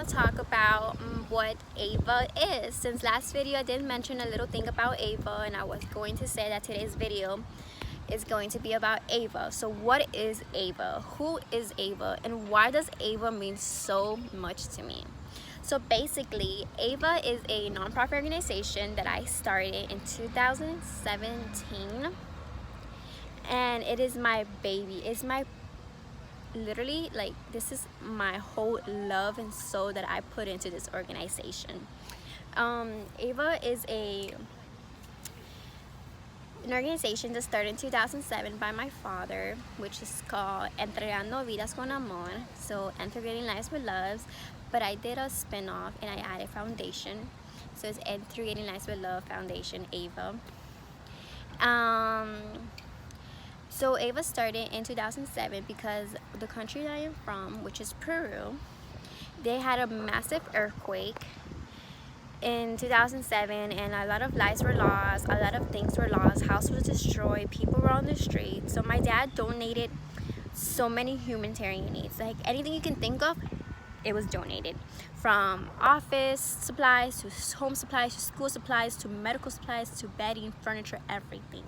to talk about what Aiva is. Since last video I did mention a little thing about Aiva, and I was going to say that today's video is going to be about Aiva. So what is Aiva? Who is Aiva? And why does Aiva mean so much to me? So basically, Aiva is a nonprofit organization that I started in 2017, and it is my baby. It's my literally, like, this is my whole love and soul that I put into this organization. Aiva is an organization that started in 2007 by my father, which is called Entregando Vidas con Amor, so Integrating Lives with Love. But I did a spin-off and I added foundation, so it's Integrating Lives with Love Foundation, Aiva. So Aiva started in 2007 because the country that I am from, which is Peru, they had a massive earthquake in 2007, and a lot of lives were lost, a lot of things were lost, house was destroyed, people were on the street. So my dad donated so many humanitarian needs, like anything you can think of, it was donated, from office supplies to home supplies to school supplies to medical supplies to bedding, furniture, everything.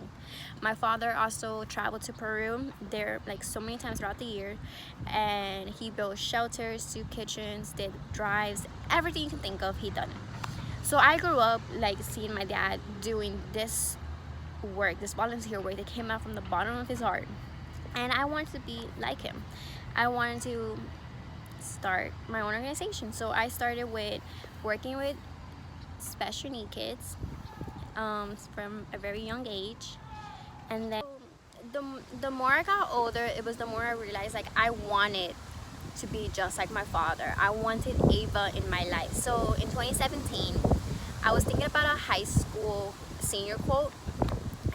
My father also traveled to Peru there like so many times throughout the year, and he built shelters, soup kitchens, did drives, everything you can think of, he done it. So I grew up like seeing my dad doing this work, this volunteer work that came out from the bottom of his heart, and I wanted to be like him. I wanted to start my own organization. So I started with working with special need kids from a very young age, and then the more I got older, it was the more I realized like I wanted to be just like my father. I wanted Aiva in my life. So in 2017 I was thinking about a high school senior quote,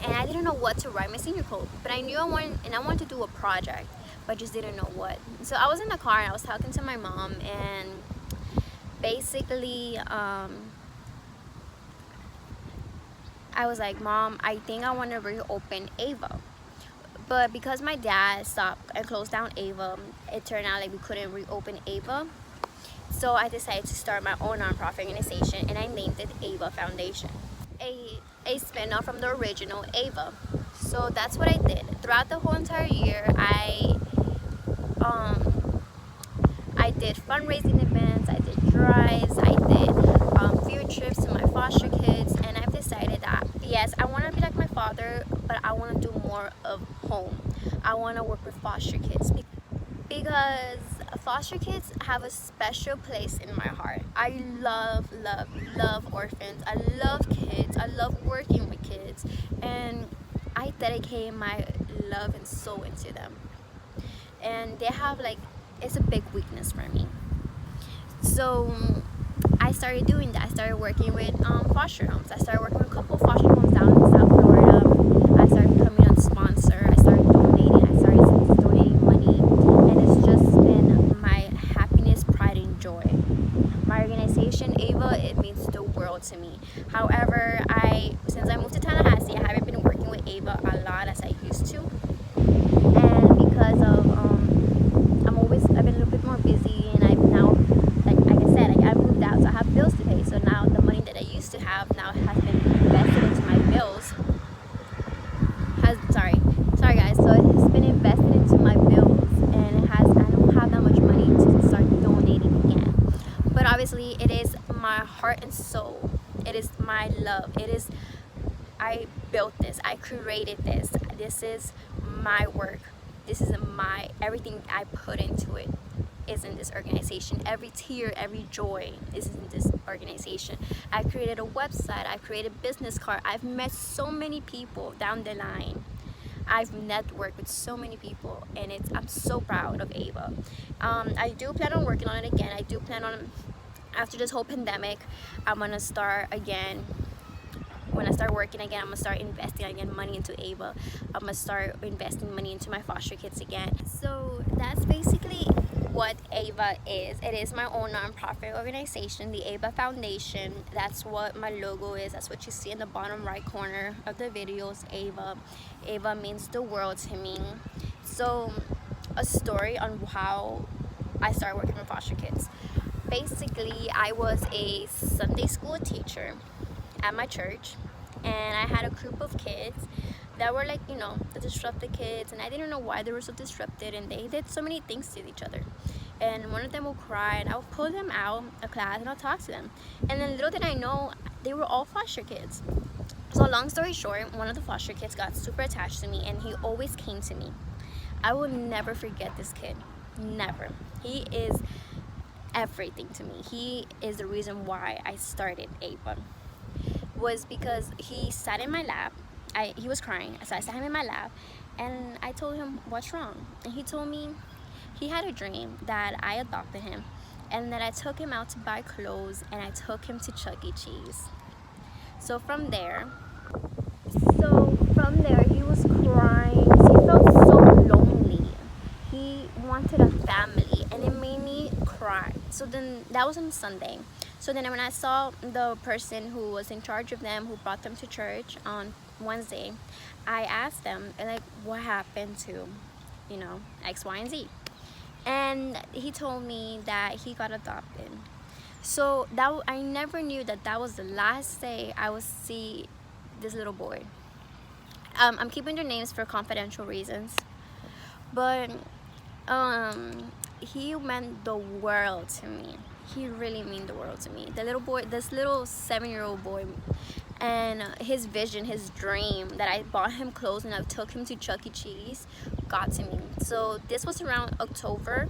and I didn't know what to write my senior quote, but I knew I wanted to do a project, but just didn't know what. So I was in the car and I was talking to my mom, and basically I was like, Mom, I think I want to reopen Aiva. But because my dad stopped and closed down Aiva, it turned out like we couldn't reopen Aiva. So I decided to start my own nonprofit organization, and I named it Aiva Foundation, a spin-off from the original Aiva. So that's what I did. Throughout the whole entire year, I did fundraising events, I did drives, I did field trips to my foster kids, and I've decided that yes, I want to be like my father, but I want to do more of home. I want to work with foster kids because foster kids have a special place in my heart. I love orphans. I love kids. I love working with kids, and I dedicate my love and soul into them. And they have like, it's a big weakness for me. So I started doing that. I started working with foster homes. I started working with a couple of foster homes down in South Florida. I started becoming a sponsor. I started donating. I started donating money, and it's just been my happiness, pride, and joy. My organization, Aiva, it means the world to me. However, since I moved to Tallahassee, I haven't been working with Aiva a lot as I used to, and because of I've been a little bit more busy, and I've now, like I said, like I moved out, so I have bills to pay. So now the money that I used to have now has been invested into my bills. Sorry guys. So it has been invested into my bills, and I don't have that much money to start donating again. But obviously, it is my heart and soul. It is my love. I built this. I created this. This is my work. This is everything I put into it is in this organization. Every tear, every joy is in this organization. I created a website. I created a business card. I've met so many people down the line. I've networked with so many people, and I'm so proud of Aiva. I do plan on working on it again. I do plan on, after this whole pandemic, I'm gonna start again. When I start working again, I'm gonna start investing again money into Aiva. I'm gonna start investing money into my foster kids again. So that's basically what Aiva is. It is my own nonprofit organization, the Aiva Foundation. That's what my logo is. That's what you see in the bottom right corner of the videos, Aiva. Aiva means the world to me. So a story on how I started working with foster kids. basically I was a Sunday school teacher at my church, and I had a group of kids that were like, you know, the disrupted kids, and I didn't know why they were so disrupted, and they did so many things to each other. And one of them will cry, and I'll pull them out of class and I'll talk to them. And then little did I know, they were all foster kids. So long story short, one of the foster kids got super attached to me, and he always came to me. I will never forget this kid, never. He is everything to me. He is the reason why I started Aiva. Was because he sat in my lap. He was crying, so I sat him in my lap, and I told him, what's wrong? And he told me he had a dream that I adopted him, and that I took him out to buy clothes, and I took him to Chuck E. Cheese. So from there he was crying because he felt so lonely. He wanted a family, and it made me cry. So then that was on Sunday. So then when I saw the person who was in charge of them, who brought them to church on Wednesday, I asked them, like, what happened to, you know, X, Y, and Z? And he told me that he got adopted. So I never knew that was the last day I would see this little boy. I'm keeping their names for confidential reasons, but he meant the world to me. He really meant the world to me. The little boy, this little 7-year-old boy, and his vision, his dream that I bought him clothes and I took him to Chuck E. Cheese got to me. So this was around October.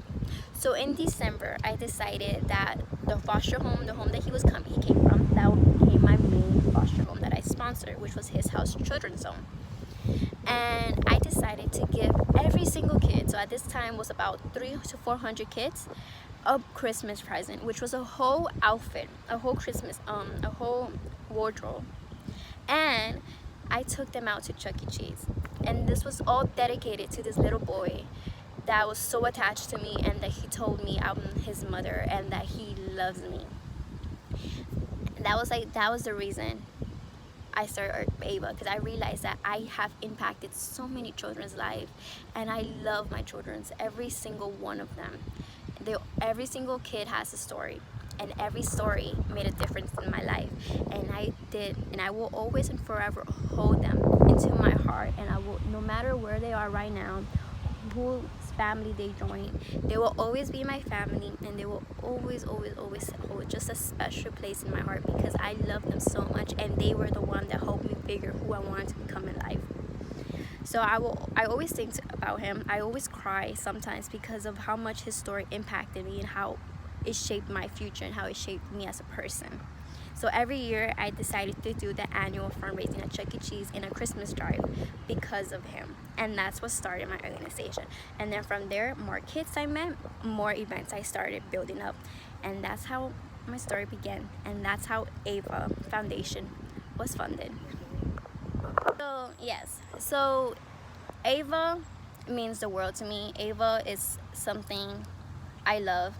So in December, I decided that the foster home, the home that he came from, that became my main foster home that I sponsored, which was his house children's home. And I decided to give every single kid, so at this time was about 300 to 400 kids, a Christmas present, which was a whole outfit, a whole Christmas, a whole wardrobe. And I took them out to Chuck E. Cheese, and this was all dedicated to this little boy that was so attached to me, and that he told me I'm his mother and that he loves me. And that was the reason I started Aiva, because I realized that I have impacted so many children's lives, and I love my children's, every single one of them. Every single kid has a story, and every story made a difference in my life, and I will always and forever hold them into my heart, and I will, no matter where they are right now, whose family they join, they will always be my family, and they will always hold just a special place in my heart, because I love them so much, and they were the one that helped me figure who I wanted to become in life. So I always think about him. I always cry sometimes because of how much his story impacted me, and how it shaped my future, and how it shaped me as a person. So every year I decided to do the annual fundraising at Chuck E. Cheese in a Christmas drive because of him. And that's what started my organization. And then from there, more kids I met, more events I started building up. And that's how my story began. And that's how Aiva Foundation was funded. So yes, so Aiva means the world to me. Aiva is something I love,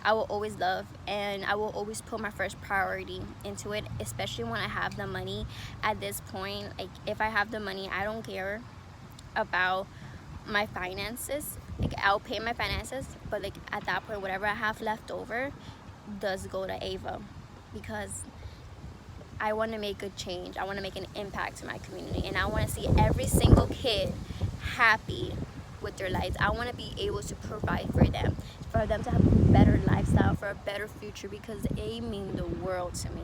I will always love, and I will always put my first priority into it, especially when I have the money. At this point, like, if I have the money, I don't care about my finances. Like, I'll pay my finances, but like at that point, whatever I have left over does go to Aiva, because I want to make a change. I want to make an impact to my community, and I want to see every single kid happy with their lives. I want to be able to provide for them to have a better lifestyle, for a better future, because they mean the world to me.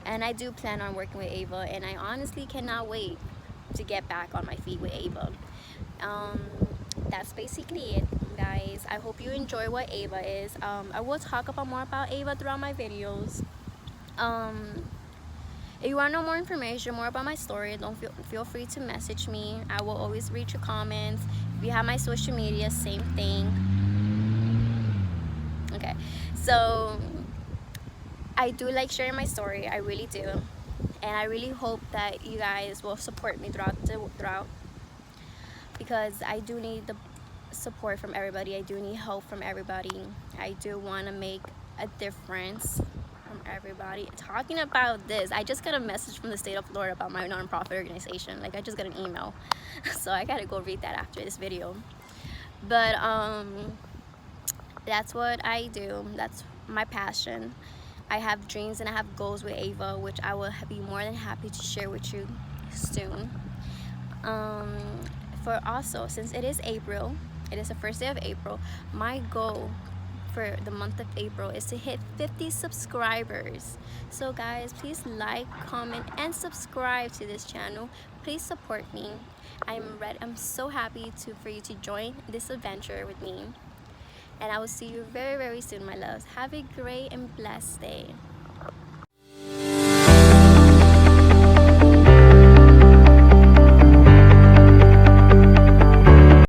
And I do plan on working with Aiva, and I honestly cannot wait to get back on my feet with Aiva. That's basically it, guys. I hope you enjoy what Aiva is. I will talk about more about Aiva throughout my videos. If you want to know more information, more about my story, don't feel free to message me. I will always read your comments. If you have my social media, same thing. Okay, so I do like sharing my story, I really do, and I really hope that you guys will support me throughout, because I do need the support from everybody. I do need help from everybody. I do want to make a difference from everybody. Talking about this, I just got a message from the state of Florida about my nonprofit organization. Like, I just got an email, so I gotta go read that after this video. But that's what I do. That's my passion. I have dreams and I have goals with Ava, which I will be more than happy to share with you soon. Um, for also, since it is April, it is the first day of April, my goal for the month of April is to hit 50 subscribers. So guys, please like, comment, and subscribe to this channel. Please support me. I'm so happy for you to join this adventure with me. And I will see you very, very soon, my loves. Have a great and blessed day.